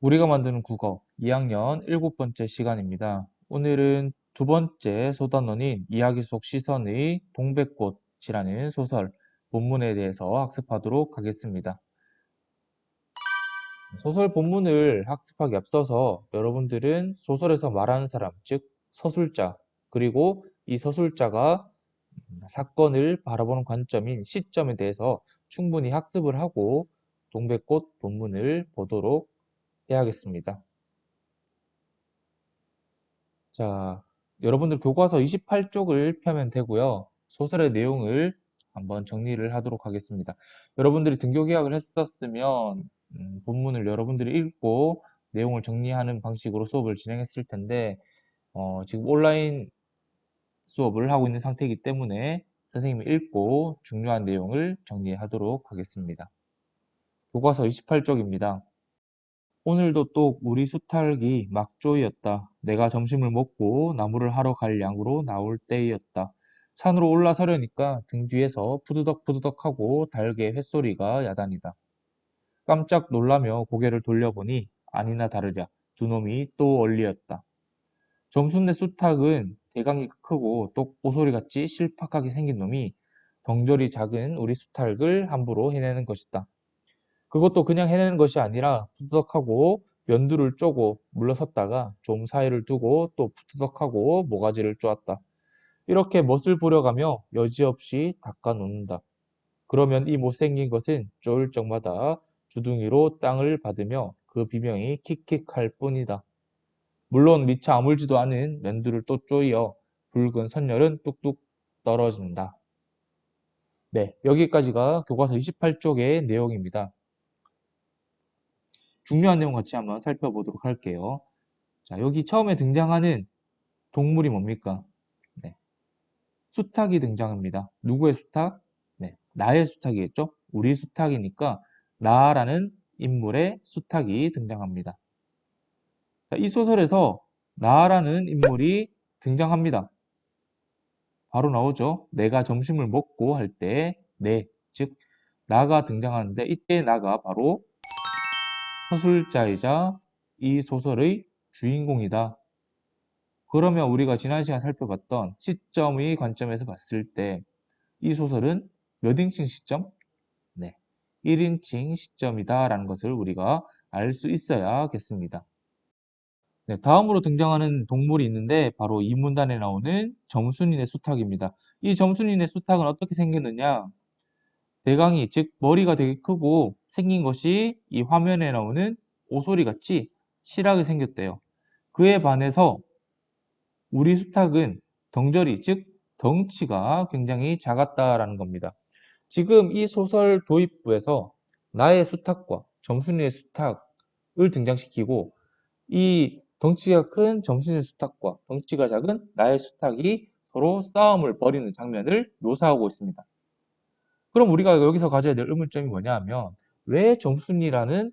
우리가 만드는 국어 2학년 7번째 시간입니다. 오늘은 두 번째 소단원인 이야기 속 시선의 동백꽃이라는 소설 본문에 대해서 학습하도록 하겠습니다. 소설 본문을 학습하기 앞서서 여러분들은 소설에서 말하는 사람, 즉 서술자, 그리고 이 서술자가 사건을 바라보는 관점인 시점에 대해서 충분히 학습을 하고 동백꽃 본문을 보도록 해야겠습니다. 자, 여러분들 교과서 28쪽을 펴면 되고요. 소설의 내용을 한번 정리를 하도록 하겠습니다. 여러분들이 등교 계약을 했었으면 본문을 여러분들이 읽고 내용을 정리하는 방식으로 수업을 진행했을 텐데 지금 온라인 수업을 하고 있는 상태이기 때문에 선생님이 읽고 중요한 내용을 정리하도록 하겠습니다. 교과서 28쪽입니다. 오늘도 또 우리 수탈기 막조이었다. 내가 점심을 먹고 나무를 하러 갈 양으로 나올 때이었다. 산으로 올라서려니까 등 뒤에서 푸드덕푸드덕하고 달개 횟소리가 야단이다. 깜짝 놀라며 고개를 돌려보니 아니나 다르랴 두 놈이 또 얼리었다. 점순네 수탉은 대강이 크고 또 오소리같이 실팍하게 생긴 놈이 덩저리 작은 우리 수탉을 함부로 해내는 것이다. 그것도 그냥 해내는 것이 아니라 푸드덕하고 면두를 쪼고 물러섰다가 좀 사이를 두고 또 푸드덕하고 모가지를 쪼았다. 이렇게 멋을 부려가며 여지없이 닦아놓는다. 그러면 이 못생긴 것은 쪼을 적마다 주둥이로 땅을 받으며 그 비명이 킥킥할 뿐이다. 물론 미처 아물지도 않은 면두를 또 쪼이어 붉은 선열은 뚝뚝 떨어진다. 네, 여기까지가 교과서 28쪽의 내용입니다. 중요한 내용 같이 한번 살펴보도록 할게요. 자, 여기 처음에 등장하는 동물이 뭡니까? 네, 수탉이 등장합니다. 누구의 수탉? 네, 나의 수탉이겠죠? 우리 수탉이니까 나라는 인물의 수탉이 등장합니다. 자, 이 소설에서 나라는 인물이 등장합니다. 바로 나오죠. 내가 점심을 먹고 할 때 내, 즉 나가 등장하는데 이때 나가 바로 서술자이자 이 소설의 주인공이다. 그러면 우리가 지난 시간 살펴봤던 시점의 관점에서 봤을 때 이 소설은 몇 인칭 시점? 네, 1인칭 시점이다라는 것을 우리가 알 수 있어야겠습니다. 네, 다음으로 등장하는 동물이 있는데 바로 이 문단에 나오는 점순이네 수탉입니다. 이 점순이네 수탉은 어떻게 생겼느냐? 대강이, 즉 머리가 되게 크고 생긴 것이 이 화면에 나오는 오소리같이 실하게 생겼대요. 그에 반해서 우리 수탉은 덩저리, 즉 덩치가 굉장히 작았다라는 겁니다. 지금 이 소설 도입부에서 나의 수탉과 점순이의 수탉을 등장시키고 이 덩치가 큰 점순이의 수탉과 덩치가 작은 나의 수탉이 서로 싸움을 벌이는 장면을 묘사하고 있습니다. 그럼 우리가 여기서 가져야 될 의문점이 뭐냐 하면 왜 점순이라는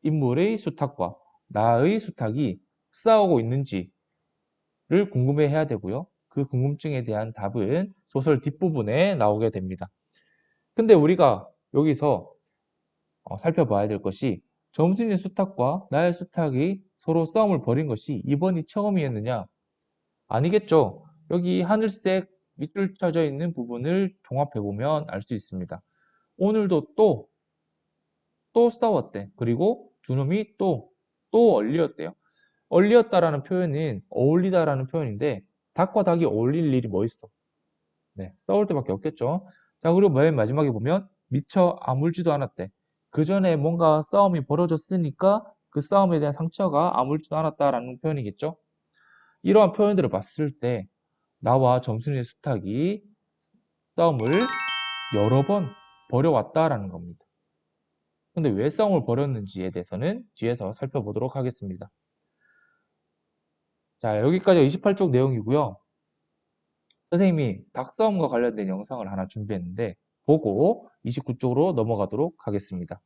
인물의 수탉과 나의 수탉이 싸우고 있는지를 궁금해 해야 되고요. 그 궁금증에 대한 답은 소설 뒷부분에 나오게 됩니다. 근데 우리가 여기서 살펴봐야 될 것이 점순이의 수탉과 나의 수탉이 서로 싸움을 벌인 것이 이번이 처음이었느냐? 아니겠죠. 여기 하늘색 밑줄 쳐져 있는 부분을 종합해보면 알 수 있습니다. 오늘도 또 싸웠대. 그리고 두 놈이 또 얼리었대요. 얼리었다라는 표현은 어울리다라는 표현인데 닭과 닭이 어울릴 일이 뭐 있어? 네, 싸울 때밖에 없겠죠. 자, 그리고 맨 마지막에 보면 미처 아물지도 않았대. 그 전에 뭔가 싸움이 벌어졌으니까 그 싸움에 대한 상처가 아물지도 않았다라는 표현이겠죠. 이러한 표현들을 봤을 때 나와 점순이의 수탉이 싸움을 여러 번 벌여왔다라는 겁니다. 근데 왜 싸움을 벌였는지에 대해서는 뒤에서 살펴보도록 하겠습니다. 자, 여기까지 28쪽 내용이고요. 선생님이 닭싸움과 관련된 영상을 하나 준비했는데 보고 29쪽으로 넘어가도록 하겠습니다.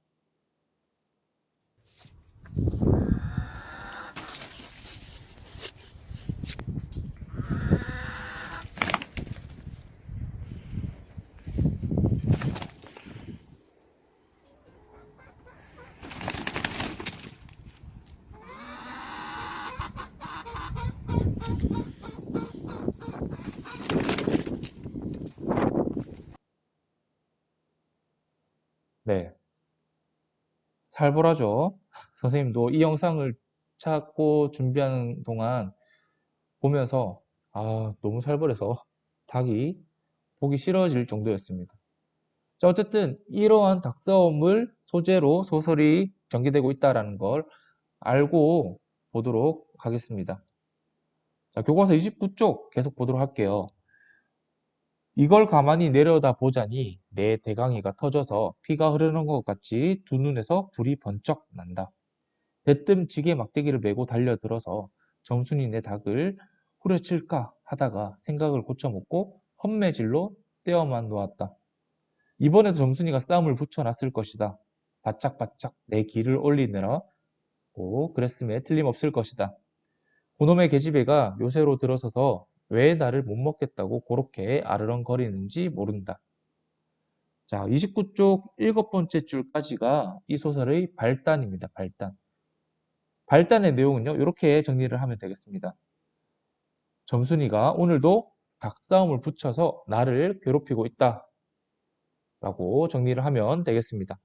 네, 살벌하죠. 선생님도 이 영상을 찾고 준비하는 동안 보면서 너무 살벌해서 닭이 보기 싫어질 정도였습니다. 자, 어쨌든 이러한 닭싸움을 소재로 소설이 전개되고 있다는 걸 알고 보도록 하겠습니다. 자, 교과서 29쪽 계속 보도록 할게요. 이걸 가만히 내려다 보자니 내 대강이가 터져서 피가 흐르는 것 같이 두 눈에서 불이 번쩍 난다. 대뜸 지게 막대기를 메고 달려들어서 정순이 내 닭을 후려칠까 하다가 생각을 고쳐먹고 헛매질로 떼어만 놓았다. 이번에도 정순이가 싸움을 붙여놨을 것이다. 바짝바짝 내 기를 올리느라 그랬음에 틀림없을 것이다. 그놈의 계집애가 요새로 들어서서 왜 나를 못 먹겠다고 그렇게 아르렁거리는지 모른다. 자, 29쪽 7번째 줄까지가 이 소설의 발단입니다. 발단. 발단의 내용은요, 이렇게 정리를 하면 되겠습니다. 점순이가 오늘도 닭싸움을 붙여서 나를 괴롭히고 있다. 라고 정리를 하면 되겠습니다.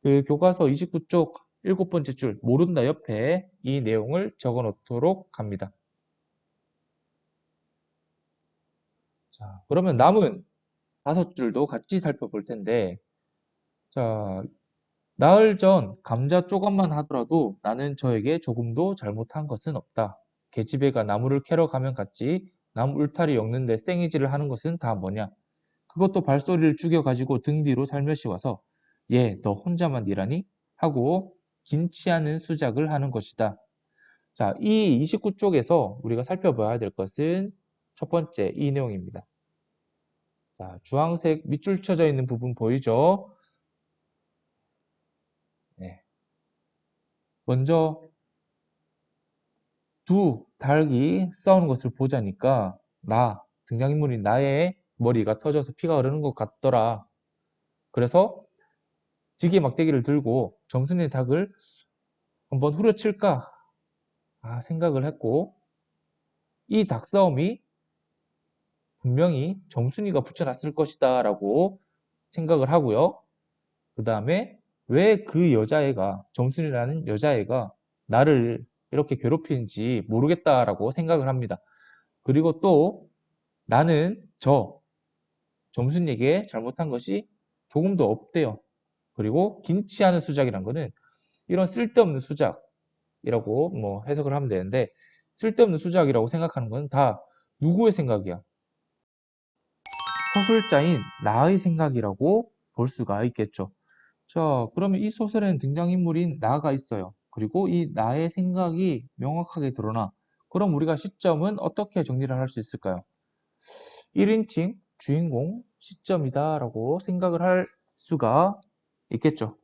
그 교과서 29쪽 7번째 줄, 모른다 옆에 이 내용을 적어 놓도록 합니다. 자, 그러면 남은 5줄도 같이 살펴볼 텐데, 자, 나흘 전 감자 조각만 하더라도 나는 저에게 조금도 잘못한 것은 없다. 계집애가 나무를 캐러 가면 갔지 나무 울타리 엮는데 생이질을 하는 것은 다 뭐냐. 그것도 발소리를 죽여가지고 등 뒤로 살며시 와서 얘 너 혼자만 일하니? 하고 긴치 않은 수작을 하는 것이다. 자, 이 29쪽에서 우리가 살펴봐야 될 것은 첫 번째 이 내용입니다. 자, 주황색 밑줄 쳐져 있는 부분 보이죠? 네. 먼저 두 닭이 싸우는 것을 보자니까 등장인물인 나의 머리가 터져서 피가 흐르는 것 같더라. 그래서 지게 막대기를 들고 정순의 닭을 한번 후려칠까 생각을 했고, 이 닭싸움이 분명히 정순이가 붙여놨을 것이다 라고 생각을 하고요. 그 다음에 왜 그 여자애가, 정순이라는 여자애가 나를 이렇게 괴롭히는지 모르겠다라고 생각을 합니다. 그리고 또 나는 정순이에게 잘못한 것이 조금도 없대요. 그리고 긴치 않은 수작이란 거는 이런 쓸데없는 수작이라고 뭐 해석을 하면 되는데, 쓸데없는 수작이라고 생각하는 건 다 누구의 생각이야? 서술자인 나의 생각이라고 볼 수가 있겠죠. 자, 그러면 이 소설에는 등장인물인 나가 있어요. 그리고 이 나의 생각이 명확하게 드러나. 그럼 우리가 시점은 어떻게 정리를 할 수 있을까요? 1인칭 주인공 시점이다 라고 생각을 할 수가 있겠죠.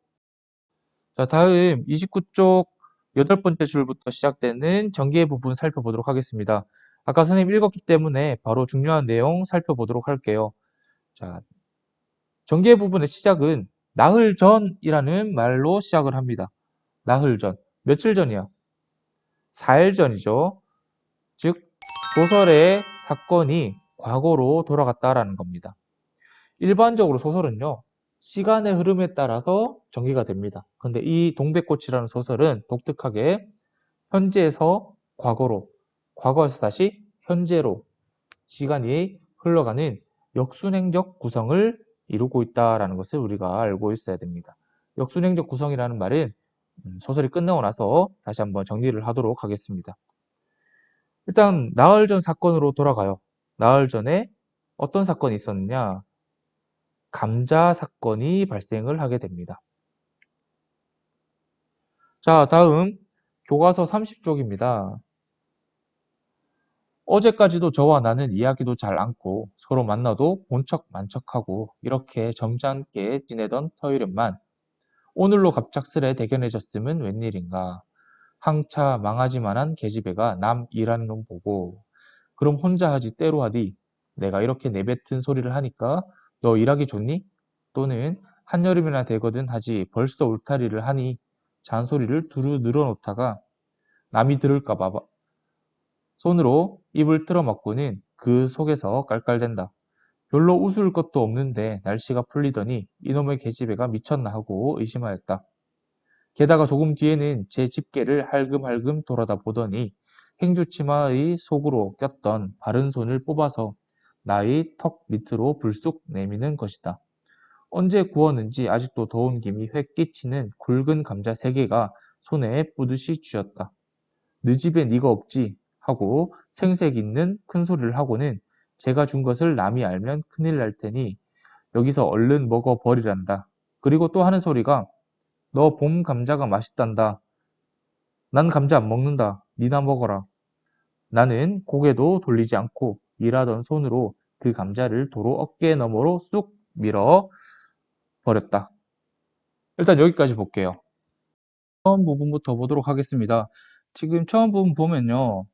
자, 다음 29쪽 8번째 줄부터 시작되는 전개 부분 살펴보도록 하겠습니다. 아까 선생님 읽었기 때문에 바로 중요한 내용 살펴보도록 할게요. 자, 전개 부분의 시작은 나흘 전이라는 말로 시작을 합니다. 나흘 전. 며칠 전이야? 4일 전이죠. 즉, 소설의 사건이 과거로 돌아갔다라는 겁니다. 일반적으로 소설은요, 시간의 흐름에 따라서 전개가 됩니다. 근데 이 동백꽃이라는 소설은 독특하게 현재에서 과거로, 과거에서 다시 현재로 시간이 흘러가는 역순행적 구성을 이루고 있다는 것을 우리가 알고 있어야 됩니다. 역순행적 구성이라는 말은 소설이 끝나고 나서 다시 한번 정리를 하도록 하겠습니다. 일단 나흘 전 사건으로 돌아가요. 나흘 전에 어떤 사건이 있었느냐? 감자 사건이 발생을 하게 됩니다. 자, 다음 교과서 30쪽입니다. 어제까지도 저와 나는 이야기도 잘 않고 서로 만나도 본 척 만척하고 이렇게 점잖게 지내던 터이련만 오늘로 갑작스레 대견해졌음은 웬일인가. 항차 망하지만한 계집애가 남 일하는 놈 보고 그럼 혼자 하지 때로 하디 내가 이렇게 내뱉은 소리를 하니까 너 일하기 좋니? 또는 한여름이나 되거든 하지 벌써 울타리를 하니 잔소리를 두루 늘어놓다가 남이 들을까 봐 손으로 입을 틀어막고는 그 속에서 깔깔댄다. 별로 웃을 것도 없는데 날씨가 풀리더니 이놈의 계집애가 미쳤나 하고 의심하였다. 게다가 조금 뒤에는 제 집게를 할금할금 돌아다 보더니 행주치마의 속으로 꼈던 바른 손을 뽑아서 나의 턱 밑으로 불쑥 내미는 것이다. 언제 구웠는지 아직도 더운 김이 획 끼치는 굵은 감자 3개가 손에 뿌듯이 쥐었다. 너 집에 네가 없지 하고 생색 있는 큰 소리를 하고는 제가 준 것을 남이 알면 큰일 날 테니 여기서 얼른 먹어 버리란다. 그리고 또 하는 소리가 너 봄 감자가 맛있단다. 난 감자 안 먹는다. 니나 먹어라. 나는 고개도 돌리지 않고 일하던 손으로 그 감자를 도로 어깨 너머로 쑥 밀어 버렸다. 일단 여기까지 볼게요. 처음 부분부터 보도록 하겠습니다. 지금 처음 부분 보면요.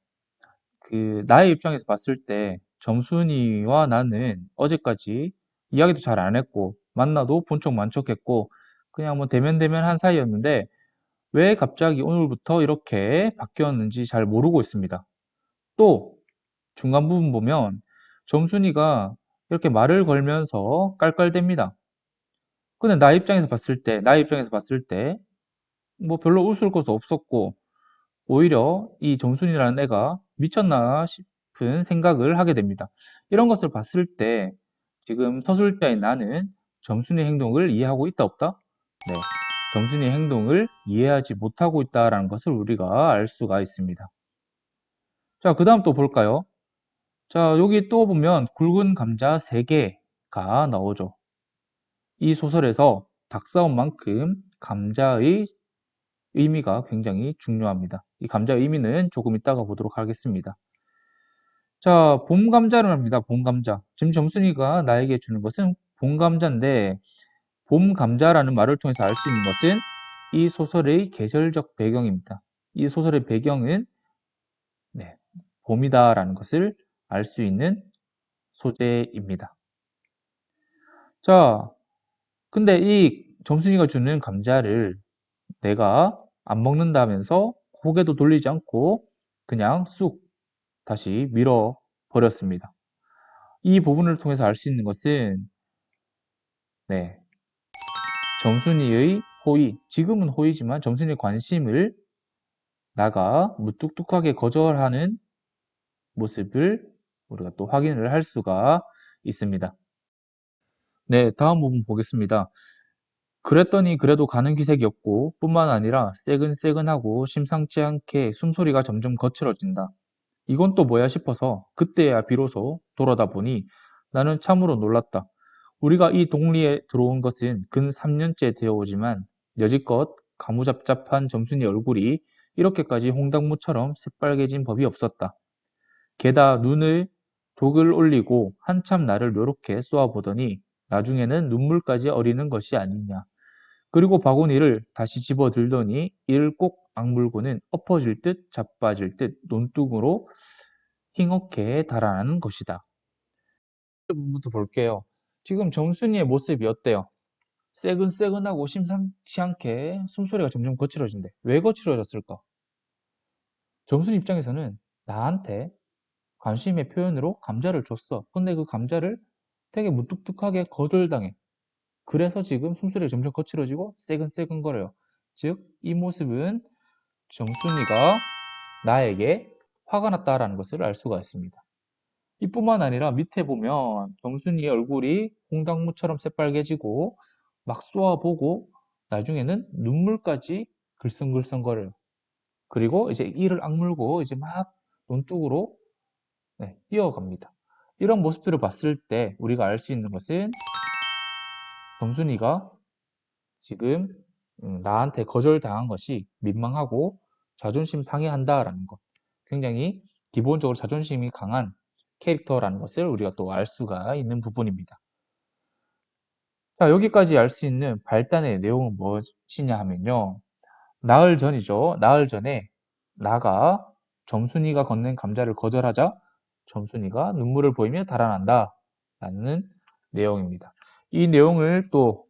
나의 입장에서 봤을 때 점순이와 나는 어제까지 이야기도 잘 안 했고 만나도 본 척 만척했고 그냥 뭐 대면대면한 사이였는데 왜 갑자기 오늘부터 이렇게 바뀌었는지 잘 모르고 있습니다. 또 중간 부분 보면 점순이가 이렇게 말을 걸면서 깔깔댑니다. 근데 나의 입장에서 봤을 때 뭐 별로 웃을 것도 없었고 오히려 이 정순이라는 애가 미쳤나 싶은 생각을 하게 됩니다. 이런 것을 봤을 때 지금 서술자인 나는 정순이의 행동을 이해하고 있다 없다? 네, 정순이의 행동을 이해하지 못하고 있다라는 것을 우리가 알 수가 있습니다. 자, 그 다음 또 볼까요? 자, 여기 또 보면 굵은 감자 3개가 나오죠. 이 소설에서 닭싸움만큼 감자의 의미가 굉장히 중요합니다. 이 감자의 의미는 조금 이따가 보도록 하겠습니다. 자, 봄 감자를 합니다. 봄 감자. 지금 점순이가 나에게 주는 것은 봄 감자인데, 봄 감자라는 말을 통해서 알 수 있는 것은 이 소설의 계절적 배경입니다. 이 소설의 배경은 네, 봄이다라는 것을 알 수 있는 소재입니다. 자, 근데 이 점순이가 주는 감자를 내가 안 먹는다면서 고개도 돌리지 않고 그냥 쑥 다시 밀어 버렸습니다. 이 부분을 통해서 알 수 있는 것은 네, 점순이의 호의, 지금은 호의지만 점순이의 관심을 나가 무뚝뚝하게 거절하는 모습을 우리가 또 확인을 할 수가 있습니다. 네, 다음 부분 보겠습니다. 그랬더니 그래도 가는 기색이었고 뿐만 아니라 새근새근하고 심상치 않게 숨소리가 점점 거칠어진다. 이건 또 뭐야 싶어서 그때야 비로소 돌아다 보니 나는 참으로 놀랐다. 우리가 이 동리에 들어온 것은 근 3년째 되어오지만 여지껏 가무잡잡한 점순이 얼굴이 이렇게까지 홍당무처럼 새빨개진 법이 없었다. 게다 눈을 독을 올리고 한참 나를 요렇게 쏘아보더니 나중에는 눈물까지 어리는 것이 아니냐. 그리고 바구니를 다시 집어들더니 이를 꼭 악물고는 엎어질 듯 자빠질 듯 논둑으로 힝하게 달아나는 것이다. 이 부분부터 볼게요. 지금 정순이의 모습이 어때요? 새근새근하고 심상치 않게 숨소리가 점점 거칠어진대. 왜 거칠어졌을까? 정순이 입장에서는 나한테 관심의 표현으로 감자를 줬어. 근데 그 감자를 되게 무뚝뚝하게 거절당해. 그래서 지금 숨소리가 점점 거칠어지고 새근새근거려요. 즉, 이 모습은 정순이가 나에게 화가 났다라는 것을 알 수가 있습니다. 이뿐만 아니라 밑에 보면 정순이의 얼굴이 홍당무처럼 새빨개지고 막 쏘아보고 나중에는 눈물까지 글썽글썽거려요. 그리고 이제 이를 악물고 이제 막 논둑으로 뛰어갑니다. 이런 모습들을 봤을 때 우리가 알 수 있는 것은 정순이가 지금 나한테 거절당한 것이 민망하고 자존심 상해한다라는 것. 굉장히 기본적으로 자존심이 강한 캐릭터라는 것을 우리가 또 알 수가 있는 부분입니다. 자, 여기까지 알 수 있는 발단의 내용은 무엇이냐 하면요. 나흘 전이죠. 나흘 전에 나가 점순이가 건넨 감자를 거절하자 점순이가 눈물을 보이며 달아난다 라는 내용입니다. 이 내용을 또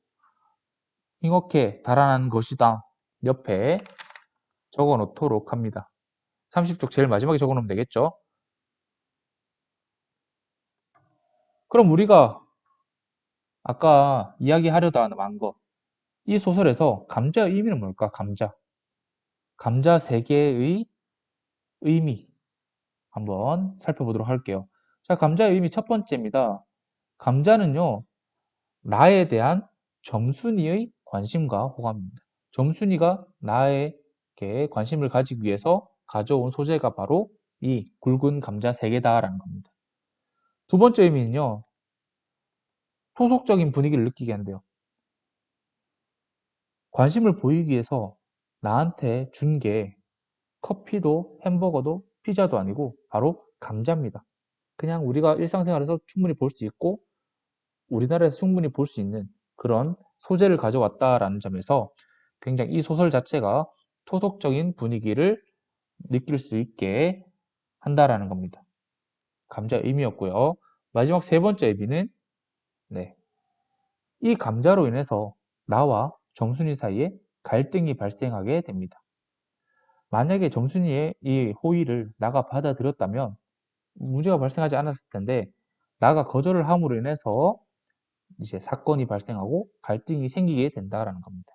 잉어케 달아난 것이다 옆에 적어 놓도록 합니다. 30쪽 제일 마지막에 적어 놓으면 되겠죠. 그럼 우리가 아까 이야기하려다 한 거, 이 소설에서 감자의 의미는 뭘까? 감자. 감자 세 개의 의미 한번 살펴보도록 할게요. 자, 감자의 의미 첫 번째입니다. 감자는요, 나에 대한 점순이의 관심과 호감입니다. 점순이가 나에게 관심을 가지기 위해서 가져온 소재가 바로 이 굵은 감자 세 개다라는 겁니다. 두 번째 의미는요, 토속적인 분위기를 느끼게 한대요. 관심을 보이기 위해서 나한테 준 게 커피도 햄버거도 피자도 아니고 바로 감자입니다. 그냥 우리가 일상생활에서 충분히 볼 수 있고 우리나라에서 충분히 볼 수 있는 그런 소재를 가져왔다라는 점에서 굉장히 이 소설 자체가 토속적인 분위기를 느낄 수 있게 한다라는 겁니다. 감자 의미였고요. 마지막 세 번째 의미는 네, 이 감자로 인해서 나와 정순이 사이에 갈등이 발생하게 됩니다. 만약에 정순이의 이 호의를 나가 받아들였다면 문제가 발생하지 않았을 텐데 나가 거절을 함으로 인해서 이제 사건이 발생하고 갈등이 생기게 된다라는 겁니다.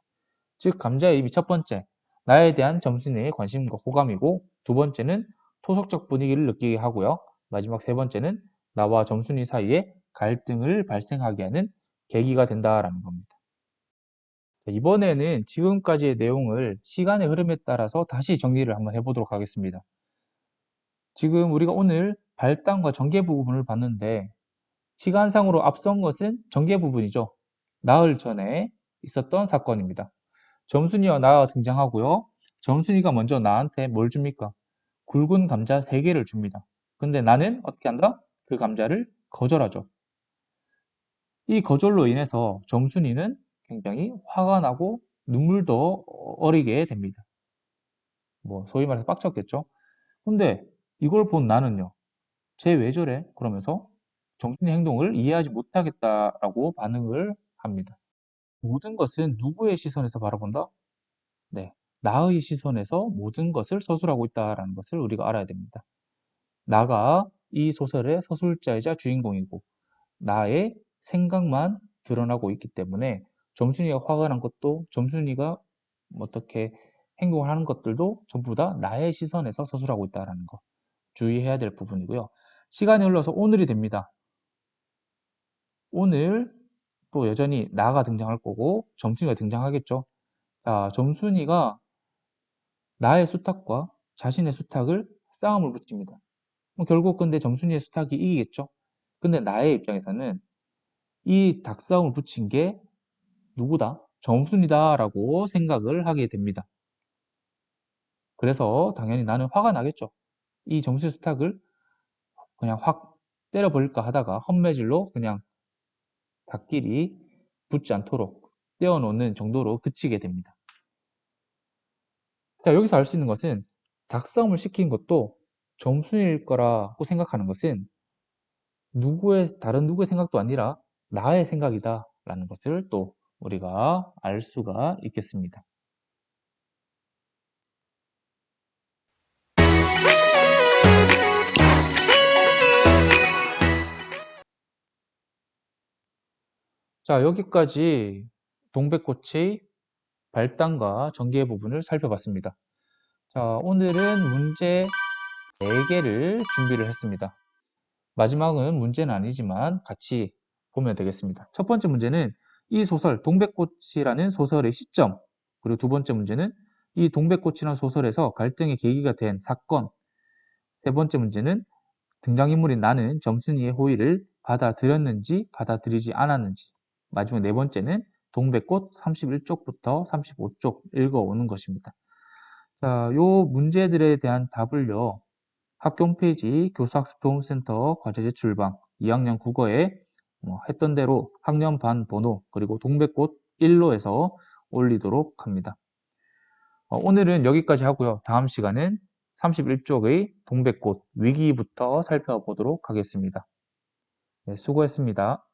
즉 감자의 의미 첫 번째, 나에 대한 정순이의 관심과 호감이고 두 번째는 토속적 분위기를 느끼게 하고요. 마지막 세 번째는 나와 정순이 사이에 갈등을 발생하게 하는 계기가 된다라는 겁니다. 이번에는 지금까지의 내용을 시간의 흐름에 따라서 다시 정리를 한번 해보도록 하겠습니다. 지금 우리가 오늘 발단과 전개 부분을 봤는데 시간상으로 앞선 것은 전개 부분이죠. 나흘 전에 있었던 사건입니다. 점순이와 나가 등장하고요. 점순이가 먼저 나한테 뭘 줍니까? 굵은 감자 3개를 줍니다. 근데 나는 어떻게 한다? 그 감자를 거절하죠. 이 거절로 인해서 점순이는 굉장히 화가 나고 눈물도 어리게 됩니다. 뭐 소위 말해서 빡쳤겠죠. 근데 이걸 본 나는요. 쟤 왜 저래? 그러면서 점순이 행동을 이해하지 못하겠다라고 반응을 합니다. 모든 것은 누구의 시선에서 바라본다? 네, 나의 시선에서 모든 것을 서술하고 있다라는 것을 우리가 알아야 됩니다. 나가 이 소설의 서술자이자 주인공이고 나의 생각만 드러나고 있기 때문에 점순이가 화가 난 것도 점순이가 어떻게 행동을 하는 것들도 전부 다 나의 시선에서 서술하고 있다는 거 주의해야 될 부분이고요. 시간이 흘러서 오늘이 됩니다. 오늘 또 여전히 나가 등장할 거고 점순이가 등장하겠죠. 자, 점순이가 나의 수탉과 자신의 수탉을 싸움을 붙입니다. 결국 근데 점순이의 수탉이 이기겠죠. 근데 나의 입장에서는 이 닭싸움을 붙인 게 누구다? 점순이다 라고 생각을 하게 됩니다. 그래서 당연히 나는 화가 나겠죠. 이 점순이 수탉을 그냥 확 때려버릴까 하다가 헛매질로 그냥 닭끼리 붙지 않도록 떼어놓는 정도로 그치게 됩니다. 자, 여기서 알 수 있는 것은 닭싸움을 시킨 것도 점순일 거라고 생각하는 것은 다른 누구의 생각도 아니라 나의 생각이다 라는 것을 또 우리가 알 수가 있겠습니다. 자, 여기까지 동백꽃의 발단과 전개 부분을 살펴봤습니다. 자, 오늘은 문제 4개를 준비를 했습니다. 마지막은 문제는 아니지만 같이 보면 되겠습니다. 첫 번째 문제는 이 소설 동백꽃이라는 소설의 시점, 그리고 두 번째 문제는 이 동백꽃이라는 소설에서 갈등의 계기가 된 사건, 세 번째 문제는 등장인물인 나는 점순이의 호의를 받아들였는지 받아들이지 않았는지, 마지막 네 번째는 동백꽃 31쪽부터 35쪽 읽어오는 것입니다. 자, 요 문제들에 대한 답을요, 학교 홈페이지 교수학습도움센터 과제 제출방 2학년 국어에 했던 대로 학년반 번호 그리고 동백꽃 1로에서 올리도록 합니다. 오늘은 여기까지 하고요. 다음 시간은 31쪽의 동백꽃 위기부터 살펴보도록 하겠습니다. 네, 수고했습니다.